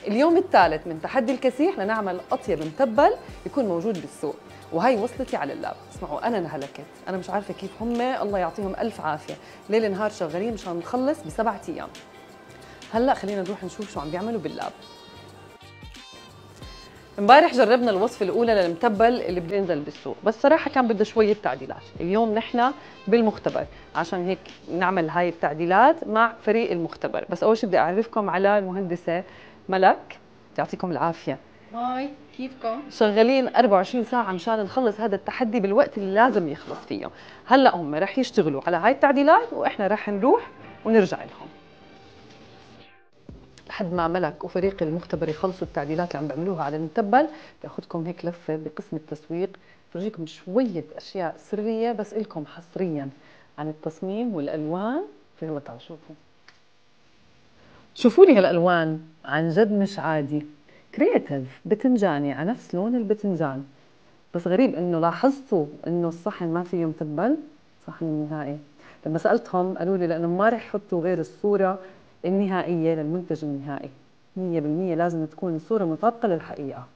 اليوم الثالث من تحدي الكسيح لنعمل أطيب متبل يكون موجود بالسوق، وهي وصلتي على اللاب. اسمعوا أنا انهلكت، أنا مش عارفة كيف هم الله يعطيهم ألف عافية ليل نهار شغالين مشان نخلص ب7 أيام. هلا خلينا نروح نشوف شو عم بيعملوا باللاب. امبارح جربنا الوصفة الأولى للمتبل اللي بده ينزل بالسوق، بس صراحة كان بده شوية تعديلات. اليوم نحن بالمختبر، عشان هيك نعمل هاي التعديلات مع فريق المختبر. بس أول شيء بدي أعرفكم على المهندسة ملك، يعطيكم العافية. هاي كيفكم؟ شغالين 24 ساعة مشان نخلص هذا التحدي بالوقت اللي لازم يخلص فيه. هلا هم رح يشتغلوا على هاي التعديلات وإحنا رح نروح ونرجع لهم. لحد ما ملك وفريق المختبر يخلصوا التعديلات اللي عم بيعملوها على المتبل، باخذكم هيك لفه بقسم التسويق، بفرجيكم شويه اشياء سريه بس لكم حصريا عن التصميم والالوان. في تعالوا شوفوا لي هالالوان، عن جد مش عادي. كرياتيف بتنجاني على نفس لون البتنجان. بس غريب انه لاحظتوا انه الصحن ما فيه متبل، صحن النهائي. لما سالتهم قالوا لي لانه ما رح يحطوا غير الصوره النهائيه للمنتج النهائي، 100% لازم تكون الصوره مطابقه للحقيقه.